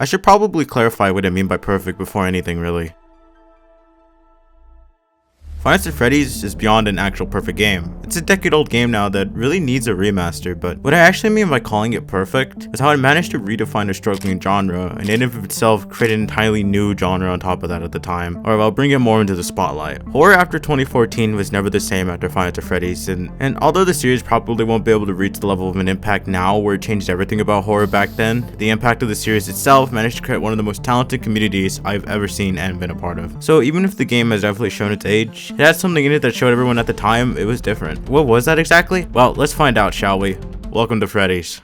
I should probably clarify what I mean by perfect before anything really. Five Nights at Freddy's is beyond an actual perfect game. It's a decade-old game now that really needs a remaster, but what I actually mean by calling it perfect is how it managed to redefine a struggling genre and in and of itself create an entirely new genre on top of that at the time, or I'll bring it more into the spotlight. Horror after 2014 was never the same after Five Nights at Freddy's, and although the series probably won't be able to reach the level of an impact now where it changed everything about horror back then, the impact of the series itself managed to create one of the most talented communities I've ever seen and been a part of. So even if the game has definitely shown its age, it had something in it that showed everyone at the time it was different. What was that exactly? Well, let's find out, shall we? Welcome to Freddy's.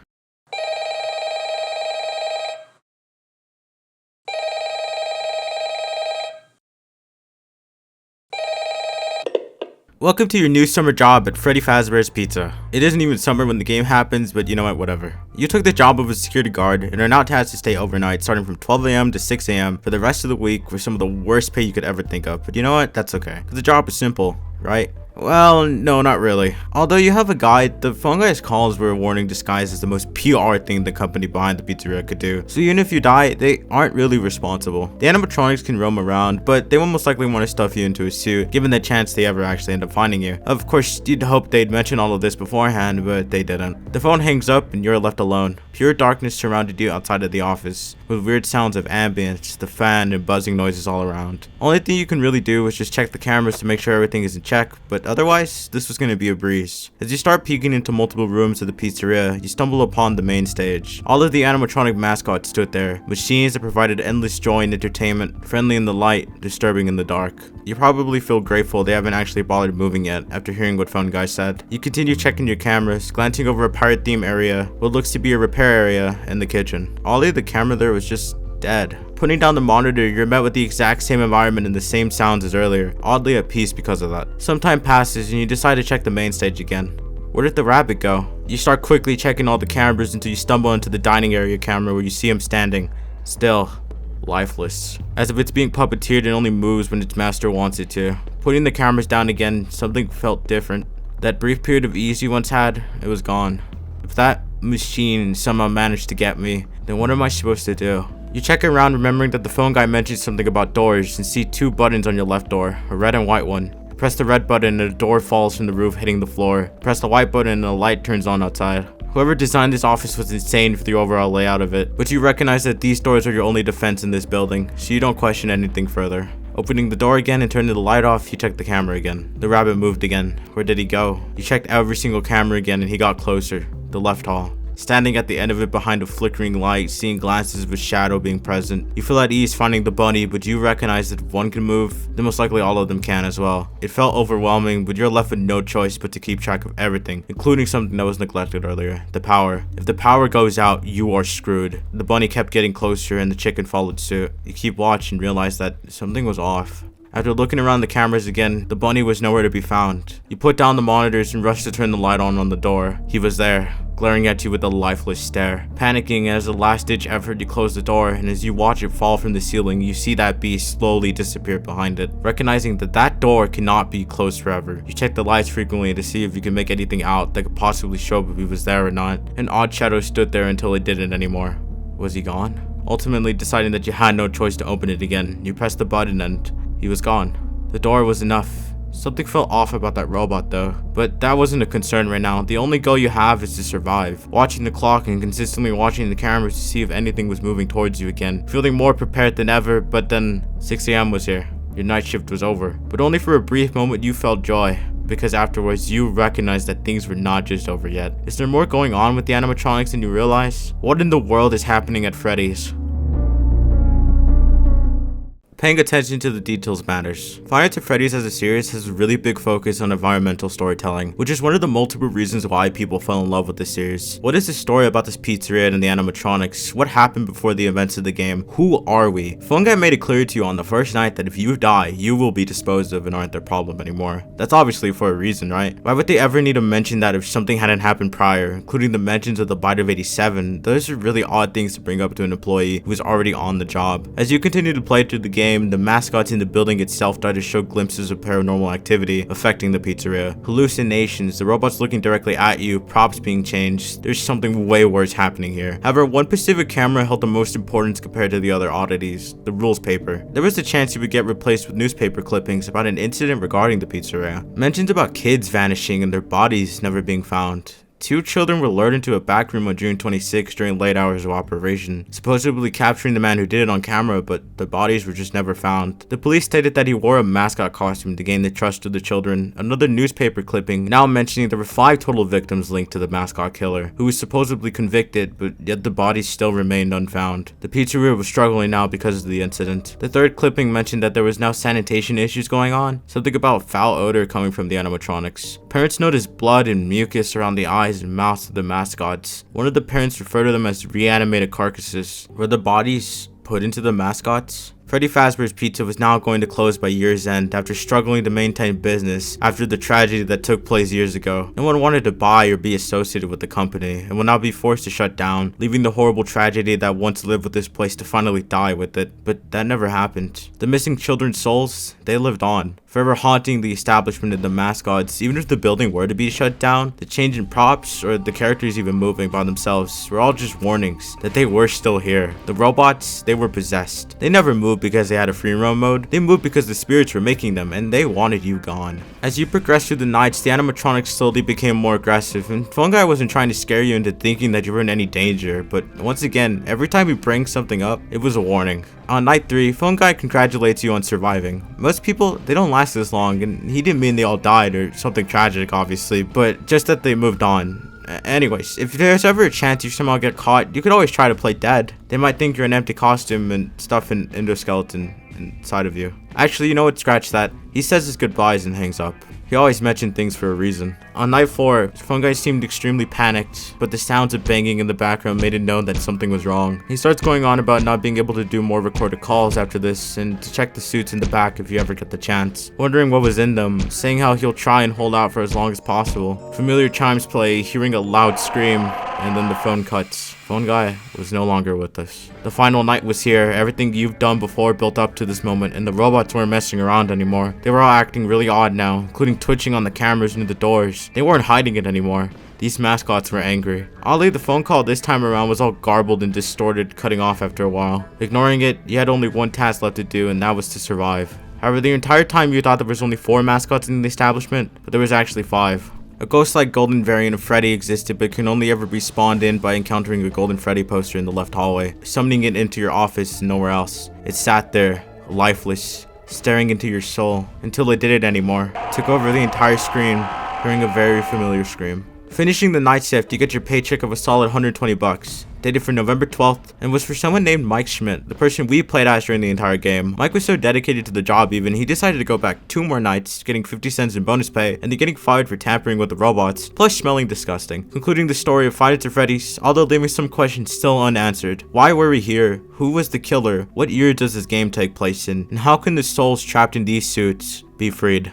Welcome to your new summer job at Freddy Fazbear's Pizza. It isn't even summer when the game happens, but you know what, whatever. You took the job of a security guard and are now tasked to stay overnight starting from 12 AM to 6 AM for the rest of the week with some of the worst pay you could ever think of. But you know what, that's okay. The job is simple, right? Well, no, not really. Although you have a guide, the phone guy's calls were a warning disguised as the most PR thing the company behind the pizzeria could do. So even if you die, they aren't really responsible. The animatronics can roam around, but they will most likely want to stuff you into a suit, given the chance they ever actually end up finding you. Of course, you'd hope they'd mention all of this beforehand, but they didn't. The phone hangs up and you're left alone. Pure darkness surrounded you outside of the office, with weird sounds of ambience, the fan, and buzzing noises all around. Only thing you can really do is just check the cameras to make sure everything is in check, but otherwise, this was going to be a breeze. As you start peeking into multiple rooms of the pizzeria, you stumble upon the main stage. All of the animatronic mascots stood there, machines that provided endless joy and entertainment, friendly in the light, disturbing in the dark. You probably feel grateful they haven't actually bothered moving yet after hearing what phone guy said. You continue checking your cameras, glancing over a pirate theme area, what looks to be a repair area, and the kitchen. Oddly, the camera there was just dead. Putting down the monitor, you're met with the exact same environment and the same sounds as earlier, oddly at peace because of that. Some time passes and you decide to check the main stage again. Where did the rabbit go? You start quickly checking all the cameras until you stumble into the dining area camera where you see him standing, still, lifeless. As if it's being puppeteered and only moves when its master wants it to. Putting the cameras down again, something felt different. That brief period of ease you once had, it was gone. If that machine somehow managed to get me, then what am I supposed to do? You check around remembering that the phone guy mentioned something about doors and see two buttons on your left door, a red and white one. Press the red button and a door falls from the roof hitting the floor. Press the white button and a light turns on outside. Whoever designed this office was insane for the overall layout of it, but you recognize that these doors are your only defense in this building, so you don't question anything further. Opening the door again and turning the light off, you check the camera again. The rabbit moved again. Where did he go? You checked every single camera again and he got closer. The left hall. Standing at the end of it behind a flickering light, seeing glances of a shadow being present. You feel at ease finding the bunny, but you recognize that if one can move, then most likely all of them can as well. It felt overwhelming, but you're left with no choice but to keep track of everything, including something that was neglected earlier, the power. If the power goes out, you are screwed. The bunny kept getting closer and the chicken followed suit. You keep watching and realize that something was off. After looking around the cameras again, the bunny was nowhere to be found. You put down the monitors and rush to turn the light on the door. He was there, glaring at you with a lifeless stare. Panicking as a last-ditch effort, you close the door, and as you watch it fall from the ceiling, you see that beast slowly disappear behind it. Recognizing that that door cannot be closed forever, you check the lights frequently to see if you can make anything out that could possibly show up if he was there or not. An odd shadow stood there until it didn't anymore. Was he gone? Ultimately deciding that you had no choice to open it again, you pressed the button and he was gone. The door was enough. Something felt off about that robot though, but that wasn't a concern right now. The only goal you have is to survive. Watching the clock and consistently watching the cameras to see if anything was moving towards you again. Feeling more prepared than ever, but then 6 AM was here. Your night shift was over. But only for a brief moment you felt joy, because afterwards you recognized that things were not just over yet. Is there more going on with the animatronics than you realize? What in the world is happening at Freddy's? Paying attention to the details matters. Five Nights at Freddy's as a series has a really big focus on environmental storytelling, which is one of the multiple reasons why people fell in love with this series. What is the story about this pizzeria and the animatronics? What happened before the events of the game? Who are we? Phone guy made it clear to you on the first night that if you die, you will be disposed of and aren't their problem anymore. That's obviously for a reason, right? Why would they ever need to mention that if something hadn't happened prior, including the mentions of the bite of 87? Those are really odd things to bring up to an employee who was already on the job. As you continue to play through the game, game, the mascots in the building itself started to show glimpses of paranormal activity affecting the pizzeria. Hallucinations, the robots looking directly at you, props being changed. There's something way worse happening here. However, one specific camera held the most importance compared to the other oddities, the rules paper. There was a chance you would get replaced with newspaper clippings about an incident regarding the pizzeria. Mentions about kids vanishing and their bodies never being found. 2 children were lured into a back room on June 26 during late hours of operation, supposedly capturing the man who did it on camera, but the bodies were just never found. The police stated that he wore a mascot costume to gain the trust of the children. Another newspaper clipping now mentioning there were 5 total victims linked to the mascot killer, who was supposedly convicted, but yet the bodies still remained unfound. The pizzeria was struggling now because of the incident. The third clipping mentioned that there was now sanitation issues going on, something about foul odor coming from the animatronics. Parents noticed blood and mucus around the eyes and mouths of the mascots. One of the parents referred to them as reanimated carcasses. Were the bodies put into the mascots? Freddy Fazbear's Pizza was now going to close by year's end after struggling to maintain business after the tragedy that took place years ago. No one wanted to buy or be associated with the company and will now be forced to shut down, leaving the horrible tragedy that once lived with this place to finally die with it. But that never happened. The missing children's souls, they lived on, forever haunting the establishment and the mascots. Even if the building were to be shut down, the change in props or the characters even moving by themselves were all just warnings that they were still here. The robots, they were possessed. They never moved because they had a free roam mode. They moved because the spirits were making them and they wanted you gone. As you progressed through the nights, the animatronics slowly became more aggressive, and Fungi wasn't trying to scare you into thinking that you were in any danger, but once again, every time you bring something up, it was a warning. On night 3, Fungi congratulates you on surviving. Most people, they don't last this long, and he didn't mean they all died or something tragic obviously, but just that they moved on. Anyways, if there's ever a chance you somehow get caught, you could always try to play dead. They might think you're an empty costume and stuff an endoskeleton inside of you. Actually, you know what? Scratch that. He says his goodbyes and hangs up. He always mentioned things for a reason. On night 4, Fungi seemed extremely panicked, but the sounds of banging in the background made it known that something was wrong. He starts going on about not being able to do more recorded calls after this, and to check the suits in the back if you ever get the chance. Wondering what was in them, saying how he'll try and hold out for as long as possible. Familiar chimes play, hearing a loud scream, and then the phone cuts. Fungi was no longer with us. The final night was here. Everything you've done before built up to this moment, and the robots weren't messing around anymore. They were all acting really odd now, including twitching on the cameras near the doors. They weren't hiding it anymore. These mascots were angry. Oddly, the phone call this time around was all garbled and distorted, cutting off after a while. Ignoring it, you had only one task left to do, and that was to survive. However, the entire time you thought there was only 4 mascots in the establishment, but there was actually 5. A ghost-like golden variant of Freddy existed, but can only ever be spawned in by encountering a golden Freddy poster in the left hallway, summoning it into your office and nowhere else. It sat there, lifeless, staring into your soul, until it didn't anymore. It took over the entire screen, hearing a very familiar scream. Finishing the night shift, you get your paycheck of a solid 120 bucks. Dated for November 12th, and was for someone named Mike Schmidt, the person we played as during the entire game. Mike was so dedicated to the job even, he decided to go back 2 more nights, getting 50 cents in bonus pay, and then getting fired for tampering with the robots, plus smelling disgusting. Concluding the story of Five Nights at Freddy's, although leaving some questions still unanswered. Why were we here? Who was the killer? What year does this game take place in? And how can the souls trapped in these suits be freed?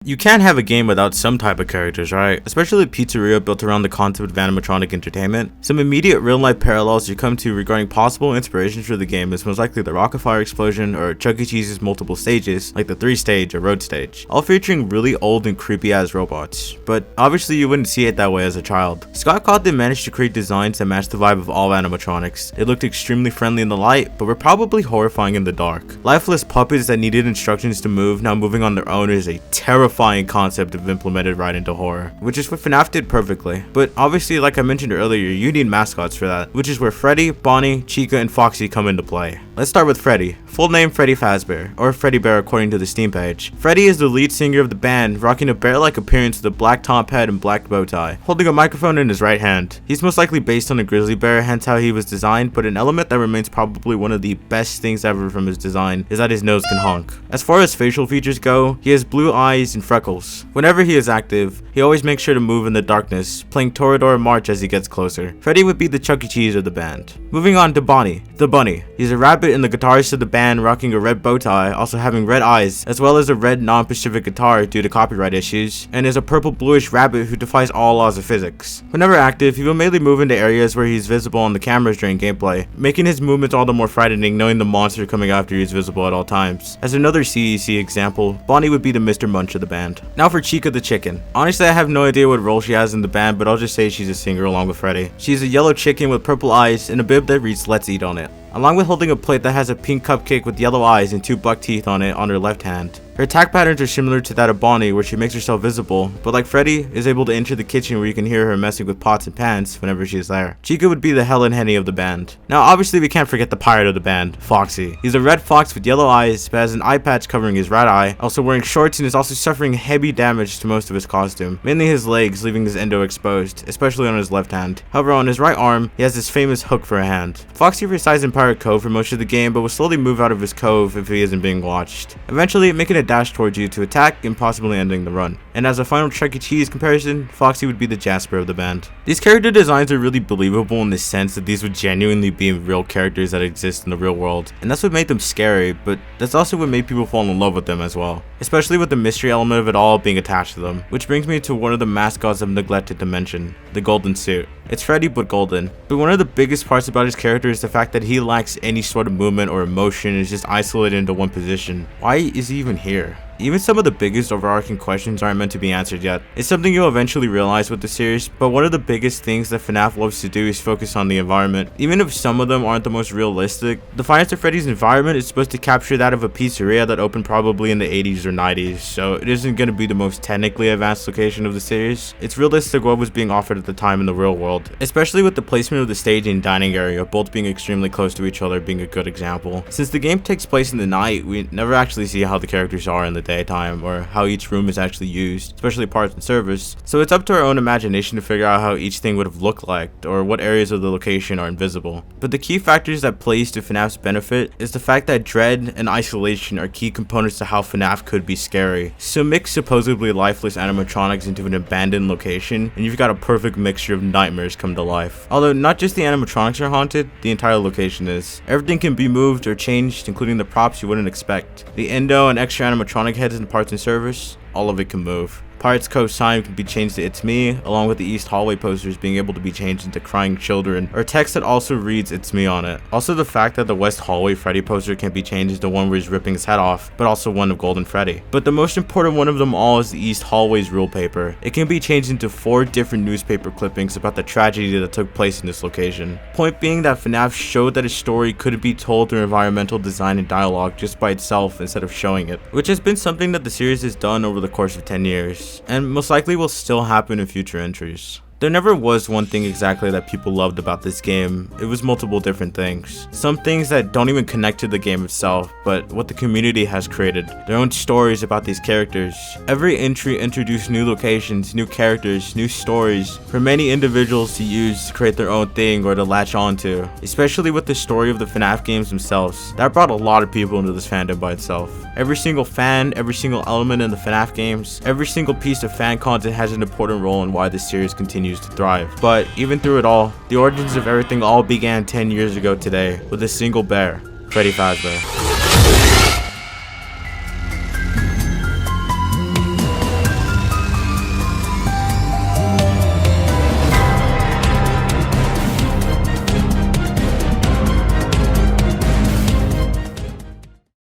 You can't have a game without some type of characters, right? Especially a pizzeria built around the concept of animatronic entertainment. Some immediate real-life parallels you come to regarding possible inspirations for the game is most likely the rocket fire explosion or Chuck E. Cheese's multiple stages, like the 3-stage or road stage, all featuring really old and creepy-ass robots. But obviously you wouldn't see it that way as a child. Scott Cawthon managed to create designs that matched the vibe of all animatronics. They looked extremely friendly in the light, but were probably horrifying in the dark. Lifeless puppets that needed instructions to move, now moving on their own, is a terrifying concept if implemented right into horror, which is what FNAF did perfectly. But obviously, like I mentioned earlier, you need mascots for that, which is where Freddy, Bonnie, Chica, and Foxy come into play. Let's start with Freddy. Full name Freddy Fazbear, or Freddy Bear according to the Steam page. Freddy is the lead singer of the band, rocking a bear-like appearance with a black top hat and black bow tie, holding a microphone in his right hand. He's most likely based on a grizzly bear, hence how he was designed, but an element that remains probably one of the best things ever from his design is that his nose can honk. As far as facial features go, he has blue eyes and freckles. Whenever he is active, he always makes sure to move in the darkness, playing Toreador March as he gets closer. Freddy would be the Chuck E. Cheese of the band. Moving on to Bonnie. The bunny. He's a rabbit and the guitarist of the band, rocking a red bow tie, also having red eyes, as well as a red non-Pacific guitar due to copyright issues, and is a purple bluish rabbit who defies all laws of physics. Whenever active, he will mainly move into areas where he's visible on the cameras during gameplay, making his movements all the more frightening knowing the monster coming after you is visible at all times. As another CEC example, Bonnie would be the Mr. Munch of the band. Now for Chica the chicken. Honestly, I have no idea what role she has in the band, but I'll just say she's a singer along with Freddy. She's a yellow chicken with purple eyes and a bib that reads "Let's Eat" on it, along with holding a plate that has a pink cupcake with yellow eyes and 2 buck teeth on it on her left hand. Her attack patterns are similar to that of Bonnie, where she makes herself visible, but like Freddy, is able to enter the kitchen where you can hear her messing with pots and pans whenever she is there. Chica would be the Helen Henny of the band. Now obviously we can't forget the pirate of the band, Foxy. He's a red fox with yellow eyes, but has an eye patch covering his right eye, also wearing shorts, and is also suffering heavy damage to most of his costume, mainly his legs, leaving his endo exposed, especially on his left hand. However, on his right arm, he has this famous hook for a hand. Foxy resides in Pirate Cove for most of the game, but will slowly move out of his cove if he isn't being watched, eventually making a dash towards you to attack and possibly ending the run. And as a final Chuck E. Cheese comparison, Foxy would be the Jasper of the band. These character designs are really believable in the sense that these would genuinely be real characters that exist in the real world, and that's what made them scary, but that's also what made people fall in love with them as well, especially with the mystery element of it all being attached to them. Which brings me to one of the mascots I've neglected to mention, the golden suit. It's Freddy but golden, but one of the biggest parts about his character is the fact that he lacks any sort of movement or emotion and is just isolated into one position. Why is he even here? Even some of the biggest overarching questions aren't meant to be answered yet. It's something you'll eventually realize with the series, but one of the biggest things that FNAF loves to do is focus on the environment. Even if some of them aren't the most realistic, the Finest of Freddy's environment is supposed to capture that of a pizzeria that opened probably in the 80s or 90s, so it isn't going to be the most technically advanced location of the series. It's realistic what was being offered at the time in the real world, especially with the placement of the stage and dining area, both being extremely close to each other being a good example. Since the game takes place in the night, we never actually see how the characters are in the daytime or how each room is actually used, especially parts and servers, so it's up to our own imagination to figure out how each thing would have looked like or what areas of the location are invisible. But the key factors that plays to FNAF's benefit is the fact that dread and isolation are key components to how FNAF could be scary. So mix supposedly lifeless animatronics into an abandoned location and you've got a perfect mixture of nightmares come to life. Although not just the animatronics are haunted, the entire location is. Everything can be moved or changed, including the props you wouldn't expect. The endo and extra animatronic heads and parts and servers, all of it can move. Pirates Cove sign can be changed to "It's Me," along with the East hallway posters being able to be changed into crying children, or text that also reads "It's Me" on it. Also the fact that the West hallway Freddy poster can be changed into one where he's ripping his head off, but also one of Golden Freddy. But the most important one of them all is the East hallway's rule paper. It can be changed into 4 different newspaper clippings about the tragedy that took place in this location. Point being that FNAF showed that a story could be told through environmental design and dialogue just by itself instead of showing it, which has been something that the series has done over the course of 10 years. And most likely will still happen in future entries. There never was one thing exactly that people loved about this game. It was multiple different things. Some things that don't even connect to the game itself, but what the community has created. Their own stories about these characters. Every entry introduced new locations, new characters, new stories for many individuals to use to create their own thing or to latch onto. Especially with the story of the FNAF games themselves. That brought a lot of people into this fandom by itself. Every single fan, every single element in the FNAF games, every single piece of fan content has an important role in why this series continues to thrive. But even through it all, the origins of everything all began 10 years ago today with a single bear, Freddy Fazbear.